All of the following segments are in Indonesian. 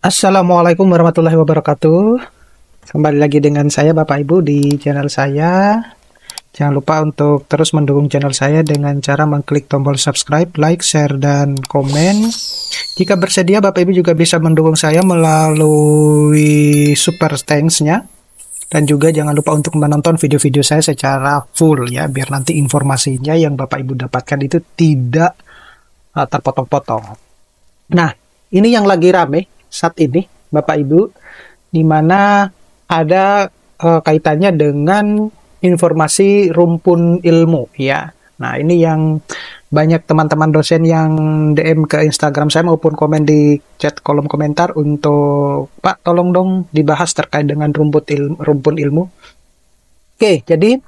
Assalamualaikum warahmatullahi wabarakatuh. Kembali lagi dengan saya Bapak Ibu di channel saya. Jangan lupa untuk terus mendukung channel saya dengan cara mengklik tombol subscribe, like, share, dan komen. Jika bersedia, Bapak Ibu juga bisa mendukung saya melalui super thanks-nya. Dan juga jangan lupa untuk menonton video-video saya secara full ya, biar nanti informasinya yang Bapak Ibu dapatkan itu tidak terpotong-potong. Nah, ini yang lagi rame saat ini, Bapak Ibu, di mana ada kaitannya dengan informasi rumpun ilmu ya. Nah, ini yang banyak teman-teman dosen yang DM ke Instagram saya maupun komen di chat kolom komentar untuk Pak, tolong dong dibahas terkait dengan rumpun ilmu. Oke, jadi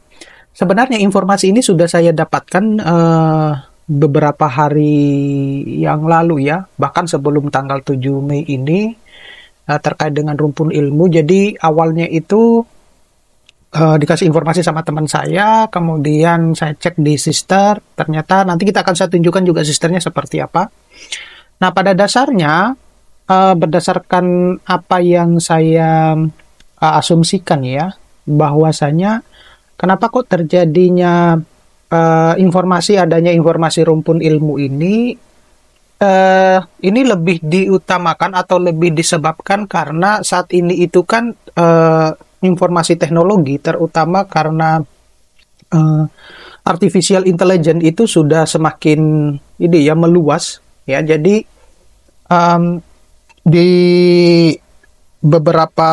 sebenarnya informasi ini sudah saya dapatkan beberapa hari yang lalu ya, bahkan sebelum tanggal 7 Mei ini terkait dengan rumpun ilmu. Jadi awalnya itu dikasih informasi sama teman saya, kemudian saya cek di sister, ternyata nanti kita akan saya tunjukkan juga sisternya seperti apa. Nah, pada dasarnya berdasarkan apa yang saya asumsikan ya, bahwasanya kenapa kok terjadinya adanya informasi rumpun ilmu ini lebih diutamakan atau lebih disebabkan karena saat ini itu kan informasi teknologi, terutama karena artificial intelligence itu sudah semakin ini ya meluas ya. Jadi di beberapa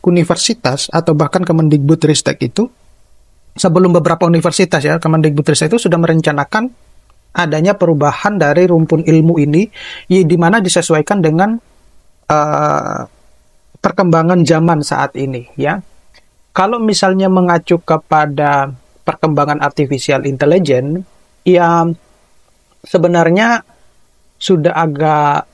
universitas atau bahkan Kemendikbudristek itu, sebelum beberapa universitas ya, Kemendikbudristek itu sudah merencanakan adanya perubahan dari rumpun ilmu ini, di mana disesuaikan dengan perkembangan zaman saat ini ya. Kalau misalnya mengacu kepada perkembangan artificial intelligence, ya sebenarnya sudah agak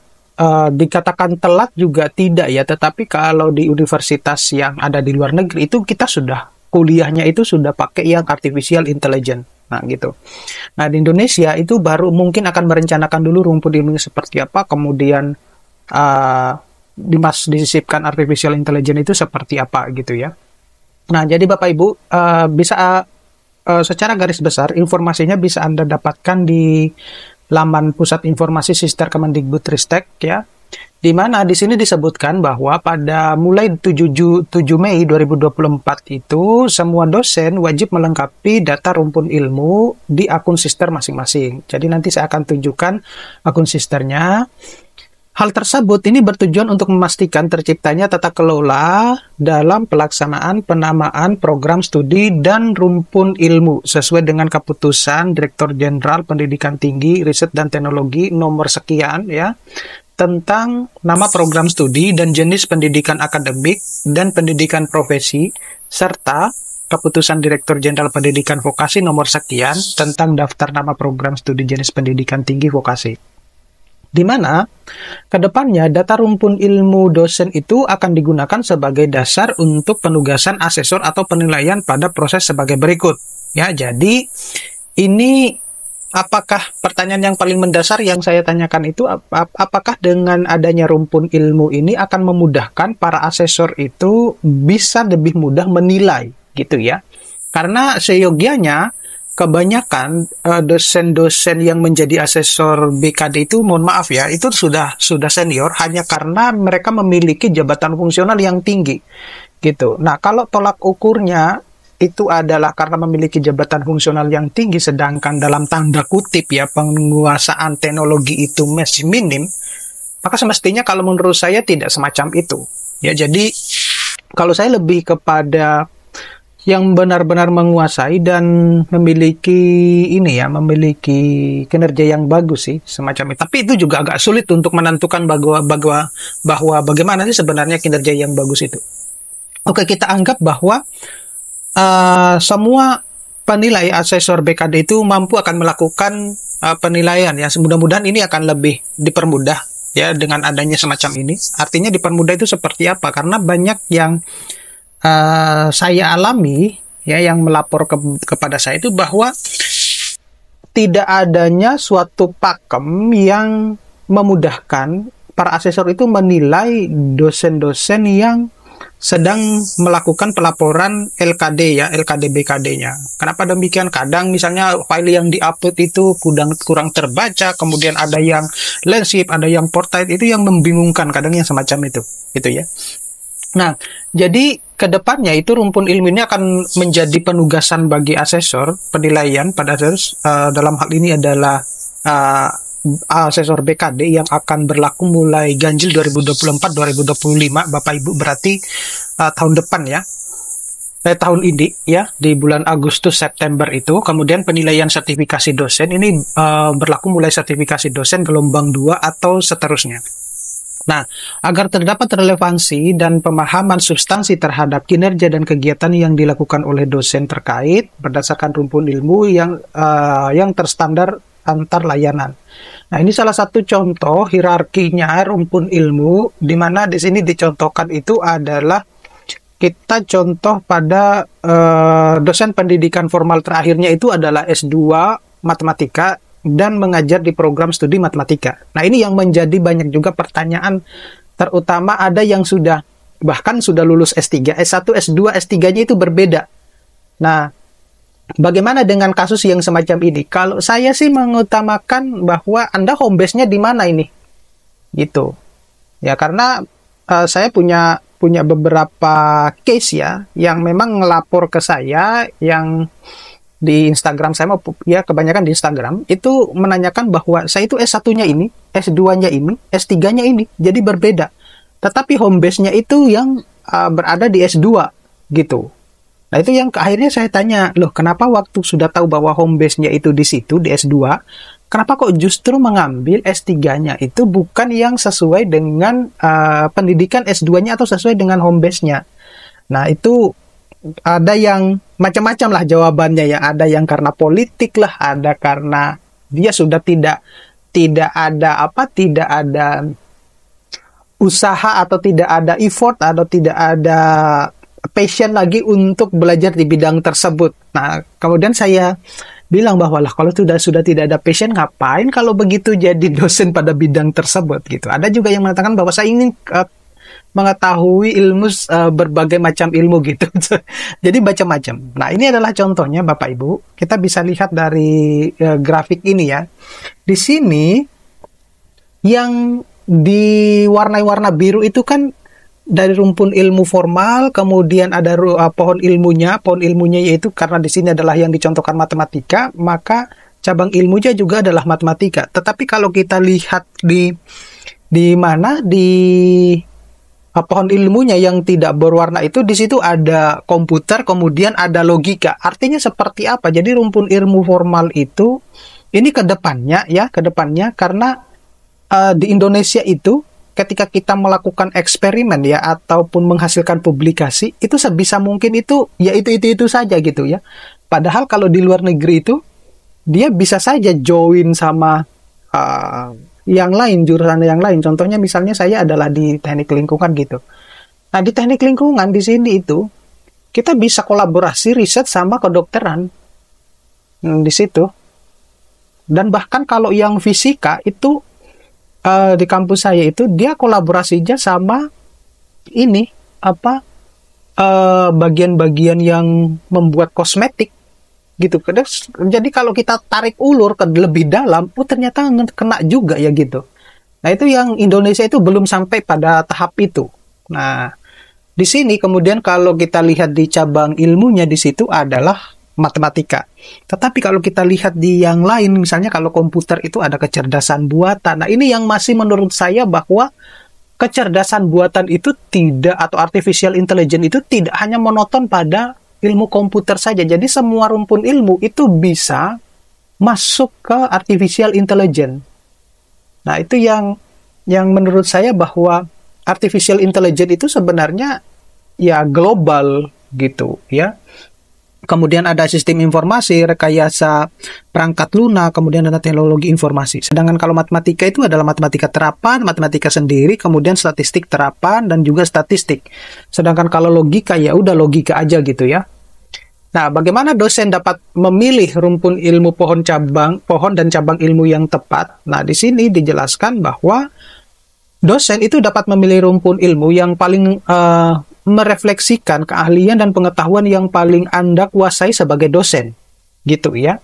dikatakan telat juga tidak ya, tetapi kalau di universitas yang ada di luar negeri itu kita sudah kuliahnya itu sudah pakai yang artificial intelligence. Nah, gitu. Nah, di Indonesia itu baru mungkin akan merencanakan dulu rumpun ilmunya seperti apa, kemudian disisipkan artificial intelligence itu seperti apa gitu ya. Nah, jadi Bapak Ibu bisa secara garis besar informasinya bisa Anda dapatkan di laman Pusat Informasi Sister Kemendikbudristek ya. Di mana di sini disebutkan bahwa pada mulai 7 Mei 2024 itu semua dosen wajib melengkapi data rumpun ilmu di akun sister masing-masing. Jadi nanti saya akan tunjukkan akun sisternya. Hal tersebut ini bertujuan untuk memastikan terciptanya tata kelola dalam pelaksanaan penamaan program studi dan rumpun ilmu sesuai dengan keputusan Direktur Jenderal Pendidikan Tinggi, Riset dan Teknologi nomor sekian ya, tentang nama program studi dan jenis pendidikan akademik dan pendidikan profesi, serta keputusan Direktur Jenderal Pendidikan Vokasi nomor sekian tentang daftar nama program studi jenis pendidikan tinggi vokasi. Di mana kedepannya data rumpun ilmu dosen itu akan digunakan sebagai dasar untuk penugasan asesor atau penilaian pada proses sebagai berikut. Ya, jadi ini apakah pertanyaan yang paling mendasar yang saya tanyakan itu, apakah dengan adanya rumpun ilmu ini akan memudahkan para asesor itu bisa lebih mudah menilai gitu ya? Karena seyogianya kebanyakan dosen-dosen yang menjadi asesor BKD itu, mohon maaf ya, itu sudah senior hanya karena mereka memiliki jabatan fungsional yang tinggi gitu. Nah, kalau tolak ukurnya itu adalah karena memiliki jabatan fungsional yang tinggi, sedangkan dalam tanda kutip ya penguasaan teknologi itu masih minim, maka semestinya kalau menurut saya tidak semacam itu ya. Jadi kalau saya lebih kepada yang benar-benar menguasai dan memiliki memiliki kinerja yang bagus sih semacam itu. Tapi itu juga agak sulit untuk menentukan bahwa bagaimana sih sebenarnya kinerja yang bagus itu. Oke, kita anggap bahwa semua penilai asesor BKD itu mampu akan melakukan penilaian ya. Mudah-mudahan ini akan lebih dipermudah ya dengan adanya semacam ini. Artinya dipermudah itu seperti apa? Karena banyak yang saya alami ya, yang melapor kepada saya itu bahwa tidak adanya suatu pakem yang memudahkan para asesor itu menilai dosen-dosen yang sedang melakukan pelaporan LKD ya, LKD BKD-nya. Kenapa demikian? Kadang misalnya file yang diupload itu kurang terbaca, kemudian ada yang landscape, ada yang portrait, itu yang membingungkan kadang yang semacam itu, gitu ya. Nah, jadi kedepannya itu rumpun ilmu ini akan menjadi penugasan bagi asesor penilaian pada asesor dalam hal ini adalah asesor BKD yang akan berlaku mulai ganjil 2024-2025 Bapak Ibu, berarti tahun depan ya, tahun ini ya, di bulan Agustus September itu. Kemudian penilaian sertifikasi dosen ini berlaku mulai sertifikasi dosen gelombang 2 atau seterusnya. Nah, agar terdapat relevansi dan pemahaman substansi terhadap kinerja dan kegiatan yang dilakukan oleh dosen terkait berdasarkan rumpun ilmu yang terstandar antar layanan. Nah, ini salah satu contoh hierarkinya rumpun ilmu, di mana di sini dicontohkan itu adalah kita contoh pada dosen pendidikan formal terakhirnya itu adalah S2 Matematika dan mengajar di program studi matematika. Nah, ini yang menjadi banyak juga pertanyaan, terutama ada yang bahkan sudah lulus S3, S1, S2, S3-nya itu berbeda. Nah, bagaimana dengan kasus yang semacam ini? Kalau saya sih mengutamakan bahwa Anda home base-nya di mana ini? Gitu. Ya, karena saya punya beberapa case ya, yang memang ngelapor ke saya, yang di Instagram saya, ya kebanyakan di Instagram, itu menanyakan bahwa saya itu S1-nya ini, S2-nya ini, S3-nya ini, jadi berbeda. Tetapi home base-nya itu yang berada di S2, gitu. Nah, itu yang akhirnya saya tanya, loh kenapa waktu sudah tahu bahwa home base-nya itu di situ, di S2, kenapa kok justru mengambil S3-nya itu bukan yang sesuai dengan pendidikan S2-nya atau sesuai dengan home base-nya? Nah, itu ada yang macam-macam lah jawabannya ya. Ada yang karena politik lah, ada karena dia sudah tidak ada usaha atau tidak ada effort atau tidak ada passion lagi untuk belajar di bidang tersebut. Nah, kemudian saya bilang bahwa lah kalau sudah tidak ada passion, ngapain kalau begitu jadi dosen pada bidang tersebut gitu. Ada juga yang mengatakan bahwa saya ingin mengetahui ilmu berbagai macam ilmu gitu. Jadi macam-macam. Nah, ini adalah contohnya Bapak Ibu. Kita bisa lihat dari grafik ini ya. Di sini yang diwarnai-warna biru itu kan dari rumpun ilmu formal, kemudian ada pohon ilmunya. Pohon ilmunya yaitu karena di sini adalah yang dicontohkan matematika, maka cabang ilmunya juga adalah matematika. Tetapi kalau kita lihat di pohon ilmunya yang tidak berwarna itu, di situ ada komputer, kemudian ada logika. Artinya seperti apa? Jadi rumpun ilmu formal itu ini ke depannya karena di Indonesia itu ketika kita melakukan eksperimen ya ataupun menghasilkan publikasi itu sebisa mungkin itu ya itu saja gitu ya. Padahal kalau di luar negeri itu dia bisa saja join sama yang lain, jurusan yang lain. Contohnya misalnya saya adalah di teknik lingkungan gitu. Nah, di teknik lingkungan di sini itu kita bisa kolaborasi riset sama kedokteran di situ. Dan bahkan kalau yang fisika itu di kampus saya itu dia kolaborasinya sama ini bagian-bagian yang membuat kosmetik gitu. Jadi kalau kita tarik ulur ke lebih dalam, ternyata kena juga ya gitu. Nah, itu yang Indonesia itu belum sampai pada tahap itu. Nah, di sini kemudian kalau kita lihat di cabang ilmunya di situ adalah matematika. Tetapi kalau kita lihat di yang lain, misalnya kalau komputer itu ada kecerdasan buatan. Nah, ini yang masih menurut saya bahwa kecerdasan buatan itu tidak, atau artificial intelligence itu tidak hanya monoton pada ilmu komputer saja. Jadi semua rumpun ilmu itu bisa masuk ke artificial intelligence. Nah, itu yang menurut saya bahwa artificial intelligence itu sebenarnya ya global gitu ya. Kemudian ada sistem informasi, rekayasa perangkat lunak, kemudian ada teknologi informasi. Sedangkan kalau matematika itu adalah matematika terapan, matematika sendiri, kemudian statistik terapan, dan juga statistik. Sedangkan kalau logika, ya udah logika aja gitu ya. Nah, bagaimana dosen dapat memilih rumpun ilmu pohon dan cabang ilmu yang tepat? Nah, di sini dijelaskan bahwa Dosen itu dapat memilih rumpun ilmu yang paling merefleksikan keahlian dan pengetahuan yang paling Anda kuasai sebagai dosen, gitu ya.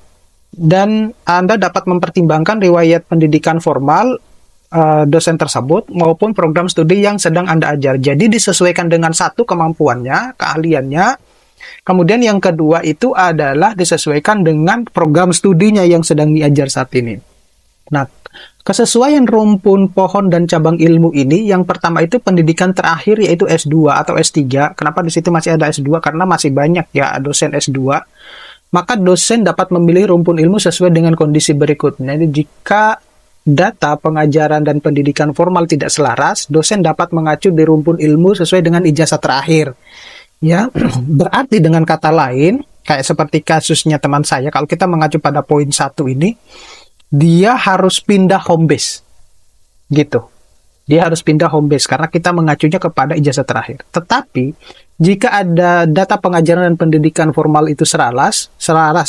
Dan Anda dapat mempertimbangkan riwayat pendidikan formal dosen tersebut maupun program studi yang sedang Anda ajar. Jadi disesuaikan dengan satu kemampuannya, keahliannya. Kemudian yang kedua itu adalah disesuaikan dengan program studinya yang sedang diajar saat ini. Nah, kesesuaian rumpun pohon dan cabang ilmu ini, yang pertama itu pendidikan terakhir yaitu S2 atau S3. Kenapa di situ masih ada S2? Karena masih banyak ya dosen S2. Maka dosen dapat memilih rumpun ilmu sesuai dengan kondisi berikutnya. Jadi jika data pengajaran dan pendidikan formal tidak selaras, dosen dapat mengacu di rumpun ilmu sesuai dengan ijazah terakhir. Ya, berarti dengan kata lain, kayak seperti kasusnya teman saya, kalau kita mengacu pada poin 1 ini, dia harus pindah home base, gitu. Dia harus pindah home base karena kita mengacunya kepada ijazah terakhir. Tetapi jika ada data pengajaran dan pendidikan formal itu selaras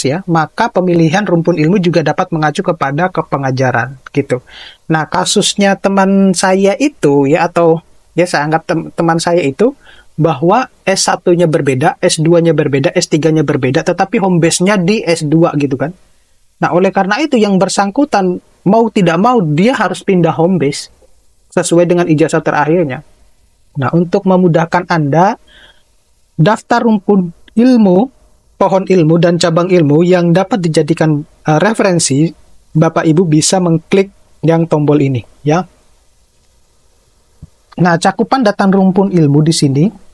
ya, maka pemilihan rumpun ilmu juga dapat mengacu kepada pengajaran, gitu. Nah, kasusnya teman saya itu ya, atau ya saya anggap teman saya itu, bahwa S1-nya berbeda, S2-nya berbeda, S3-nya berbeda, tetapi home base-nya di S2 gitu kan. Nah, oleh karena itu yang bersangkutan mau tidak mau dia harus pindah home base sesuai dengan ijazah terakhirnya. Nah, untuk memudahkan Anda, daftar rumpun ilmu, pohon ilmu, dan cabang ilmu yang dapat dijadikan referensi, Bapak Ibu bisa mengklik yang tombol ini ya. Nah, cakupan data rumpun ilmu di sini.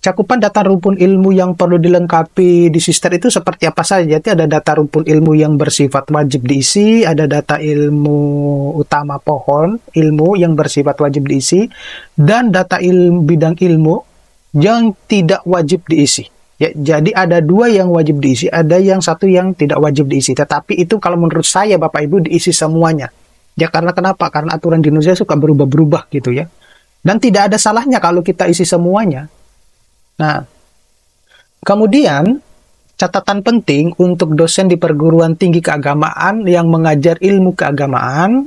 Cakupan data rumpun ilmu yang perlu dilengkapi di Sister itu seperti apa saja? Jadi ada data rumpun ilmu yang bersifat wajib diisi, ada data ilmu utama pohon ilmu yang bersifat wajib diisi, dan data bidang ilmu yang tidak wajib diisi. Ya, jadi ada 2 yang wajib diisi, ada yang 1 yang tidak wajib diisi. Tetapi itu kalau menurut saya Bapak Ibu diisi semuanya. Ya karena kenapa? Karena aturan di Indonesia suka berubah-berubah gitu ya. Dan tidak ada salahnya kalau kita isi semuanya. Nah, kemudian catatan penting untuk dosen di perguruan tinggi keagamaan yang mengajar ilmu keagamaan,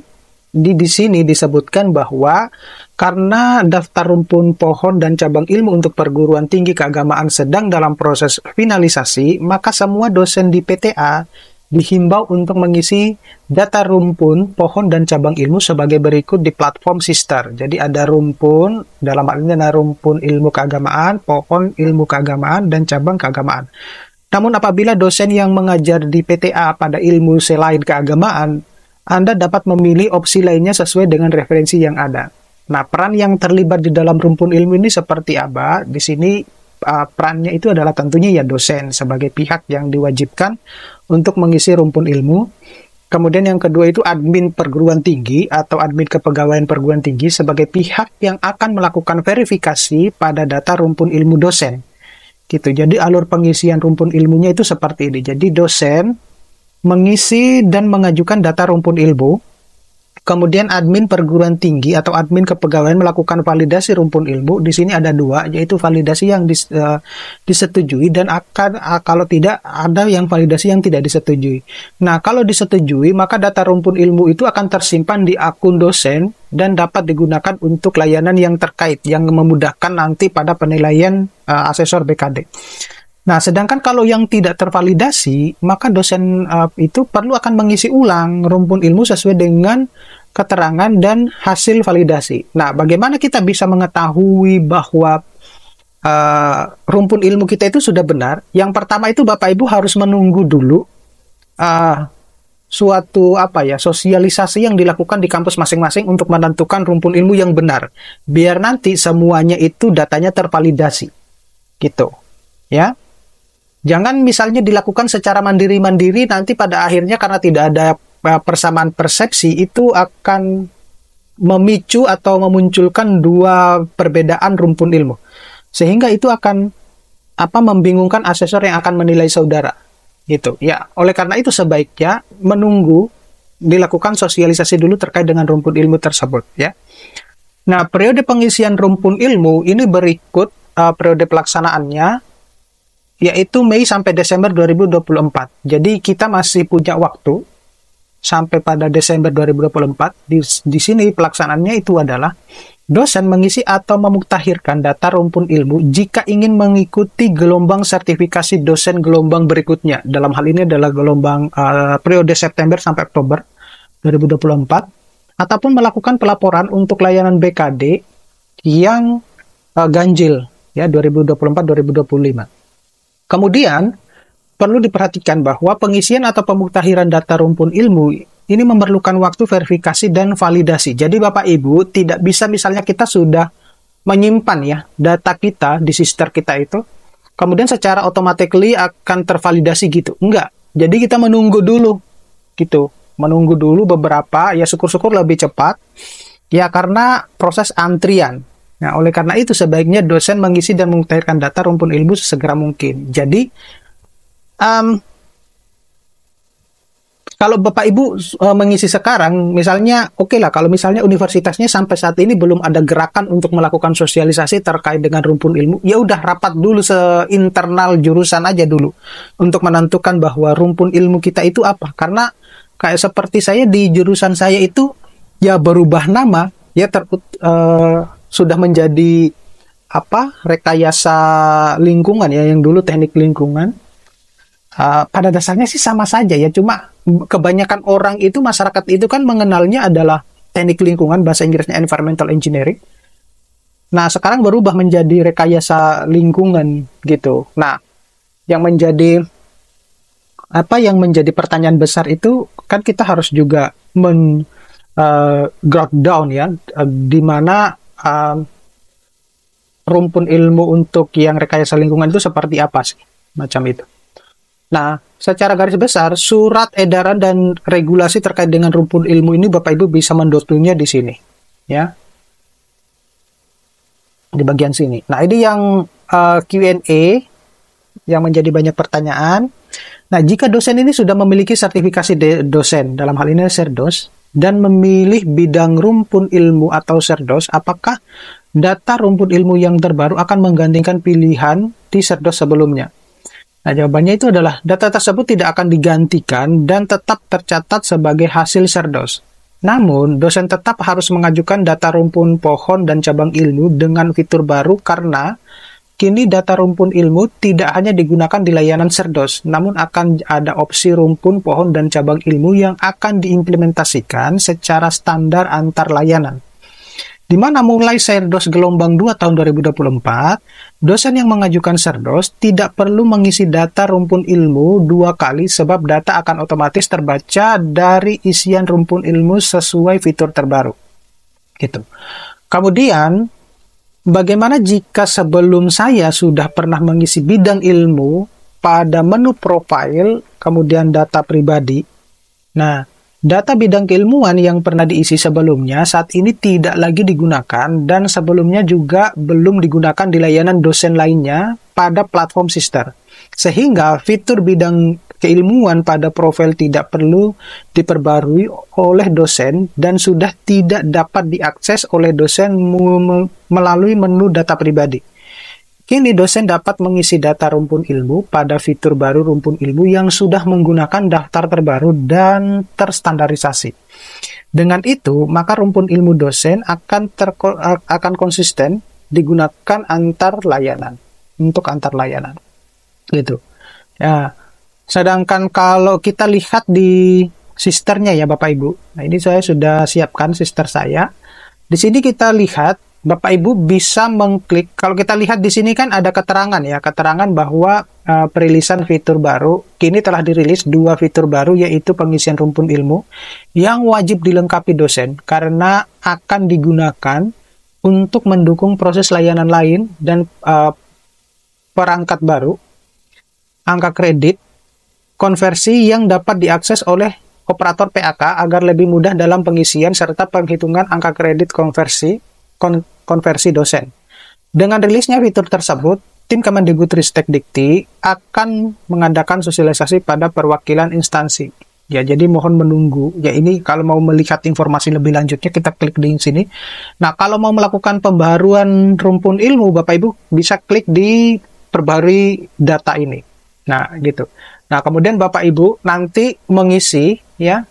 di sini disebutkan bahwa karena daftar rumpun pohon dan cabang ilmu untuk perguruan tinggi keagamaan sedang dalam proses finalisasi, maka semua dosen di PTA dihimbau untuk mengisi data rumpun pohon dan cabang ilmu sebagai berikut di platform Sister. Jadi ada rumpun, dalam hal ini ada rumpun ilmu keagamaan, pohon ilmu keagamaan, dan cabang keagamaan. Namun apabila dosen yang mengajar di PTA pada ilmu selain keagamaan, Anda dapat memilih opsi lainnya sesuai dengan referensi yang ada. Nah, peran yang terlibat di dalam rumpun ilmu ini seperti apa? Di sini perannya itu adalah tentunya ya dosen sebagai pihak yang diwajibkan untuk mengisi rumpun ilmu. Kemudian yang kedua itu admin perguruan tinggi atau admin kepegawaian perguruan tinggi sebagai pihak yang akan melakukan verifikasi pada data rumpun ilmu dosen. Gitu. Jadi alur pengisian rumpun ilmunya itu seperti ini. Jadi dosen mengisi dan mengajukan data rumpun ilmu. Kemudian admin perguruan tinggi atau admin kepegawaian melakukan validasi rumpun ilmu. Di sini ada 2, yaitu validasi yang disetujui dan kalau tidak ada yang validasi yang tidak disetujui. Nah, kalau disetujui, maka data rumpun ilmu itu akan tersimpan di akun dosen dan dapat digunakan untuk layanan yang terkait, yang memudahkan nanti pada penilaian asesor BKD. Nah, sedangkan kalau yang tidak tervalidasi, maka dosen itu perlu akan mengisi ulang rumpun ilmu sesuai dengan keterangan dan hasil validasi. Nah, bagaimana kita bisa mengetahui bahwa rumpun ilmu kita itu sudah benar? Yang pertama itu Bapak Ibu harus menunggu dulu suatu sosialisasi yang dilakukan di kampus masing-masing untuk menentukan rumpun ilmu yang benar. Biar nanti semuanya itu datanya tervalidasi. Gitu. Ya. Jangan misalnya dilakukan secara mandiri-mandiri, nanti pada akhirnya karena tidak ada persamaan persepsi, itu akan memicu atau memunculkan 2 perbedaan rumpun ilmu. Sehingga itu akan membingungkan asesor yang akan menilai saudara. Gitu. Ya, oleh karena itu sebaiknya menunggu dilakukan sosialisasi dulu terkait dengan rumpun ilmu tersebut, ya. Nah, periode pengisian rumpun ilmu ini berikut periode pelaksanaannya, yaitu Mei sampai Desember 2024. Jadi kita masih punya waktu sampai pada Desember 2024. Di sini pelaksanaannya itu adalah dosen mengisi atau memutakhirkan data rumpun ilmu jika ingin mengikuti gelombang sertifikasi dosen gelombang berikutnya. Dalam hal ini adalah gelombang periode September sampai Oktober 2024, ataupun melakukan pelaporan untuk layanan BKD yang ganjil ya 2024-2025. Kemudian perlu diperhatikan bahwa pengisian atau pemutakhiran data rumpun ilmu ini memerlukan waktu verifikasi dan validasi. Jadi Bapak Ibu tidak bisa misalnya kita sudah menyimpan ya data kita di sister kita itu, kemudian secara automatically akan tervalidasi gitu. Enggak. Jadi kita menunggu dulu gitu. Menunggu dulu beberapa, ya syukur-syukur lebih cepat. Ya karena proses antrian. Nah, oleh karena itu sebaiknya dosen mengisi dan memutakhirkan data rumpun ilmu sesegera mungkin. Jadi kalau Bapak Ibu mengisi sekarang, misalnya oke lah, kalau misalnya universitasnya sampai saat ini belum ada gerakan untuk melakukan sosialisasi terkait dengan rumpun ilmu, ya udah rapat dulu seinternal jurusan aja dulu untuk menentukan bahwa rumpun ilmu kita itu apa. Karena kayak seperti saya di jurusan saya itu ya berubah nama, ya sudah menjadi rekayasa lingkungan ya, yang dulu teknik lingkungan. Pada dasarnya sih sama saja ya, cuma kebanyakan orang itu, masyarakat itu kan mengenalnya adalah teknik lingkungan, bahasa Inggrisnya environmental engineering. Nah, sekarang berubah menjadi rekayasa lingkungan gitu. Nah, yang menjadi pertanyaan besar itu kan kita harus juga growth down ya, di mana rumpun ilmu untuk yang rekayasa lingkungan itu seperti apa sih, macam itu. Nah, secara garis besar, surat edaran dan regulasi terkait dengan rumpun ilmu ini Bapak Ibu bisa mendownloadnya di sini, ya, di bagian sini. Nah, ini yang Q&A yang menjadi banyak pertanyaan. Nah, jika dosen ini sudah memiliki sertifikasi dosen, dalam hal ini Serdos, dan memilih bidang rumpun ilmu atau Serdos, apakah data rumpun ilmu yang terbaru akan menggantikan pilihan di Serdos sebelumnya? Nah, jawabannya itu adalah data tersebut tidak akan digantikan dan tetap tercatat sebagai hasil Serdos. Namun, dosen tetap harus mengajukan data rumpun pohon dan cabang ilmu dengan fitur baru karena kini data rumpun ilmu tidak hanya digunakan di layanan Serdos, namun akan ada opsi rumpun pohon dan cabang ilmu yang akan diimplementasikan secara standar antar layanan. Di mana mulai Serdos gelombang 2 tahun 2024, dosen yang mengajukan Serdos tidak perlu mengisi data rumpun ilmu 2 kali sebab data akan otomatis terbaca dari isian rumpun ilmu sesuai fitur terbaru. Gitu. Kemudian, bagaimana jika sebelum saya sudah pernah mengisi bidang ilmu pada menu profile, kemudian data pribadi? Nah, data bidang keilmuan yang pernah diisi sebelumnya saat ini tidak lagi digunakan dan sebelumnya juga belum digunakan di layanan dosen lainnya pada platform sister. Sehingga fitur bidang keilmuan pada profil tidak perlu diperbarui oleh dosen dan sudah tidak dapat diakses oleh dosen melalui menu data pribadi. Kini dosen dapat mengisi data rumpun ilmu pada fitur baru rumpun ilmu yang sudah menggunakan daftar terbaru dan terstandarisasi. Dengan itu, maka rumpun ilmu dosen akan konsisten digunakan antar layanan, untuk antar layanan. Gitu. Ya. Sedangkan kalau kita lihat di sisternya ya Bapak Ibu. Nah, ini saya sudah siapkan sister saya. Di sini kita lihat Bapak Ibu bisa mengklik, kalau kita lihat di sini kan ada keterangan ya, keterangan bahwa perilisan fitur baru, kini telah dirilis 2 fitur baru yaitu pengisian rumpun ilmu yang wajib dilengkapi dosen karena akan digunakan untuk mendukung proses layanan lain dan perangkat baru, angka kredit, konversi yang dapat diakses oleh operator PAK agar lebih mudah dalam pengisian serta penghitungan angka kredit konversi dosen. Dengan rilisnya fitur tersebut, tim Kemendikbudristek Dikti akan mengadakan sosialisasi pada perwakilan instansi. Ya, jadi mohon menunggu. Ya, ini kalau mau melihat informasi lebih lanjutnya kita klik di sini. Nah, kalau mau melakukan pembaruan rumpun ilmu, Bapak Ibu bisa klik di perbarui data ini. Nah, gitu. Nah, kemudian Bapak Ibu nanti mengisi ya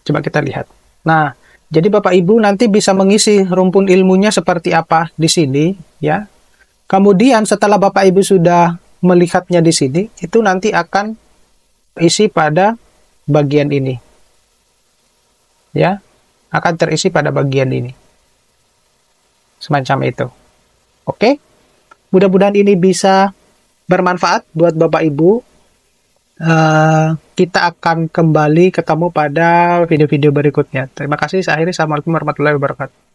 Coba kita lihat. Nah, jadi Bapak Ibu nanti bisa mengisi rumpun ilmunya seperti apa di sini, ya. Kemudian setelah Bapak Ibu sudah melihatnya di sini, itu nanti akan isi pada bagian ini. Ya, akan terisi pada bagian ini. Semacam itu. Oke? Mudah-mudahan ini bisa bermanfaat buat Bapak Ibu. Kita akan kembali ketemu pada video-video berikutnya. Terima kasih. Saya akhiri. Assalamualaikum warahmatullahi wabarakatuh.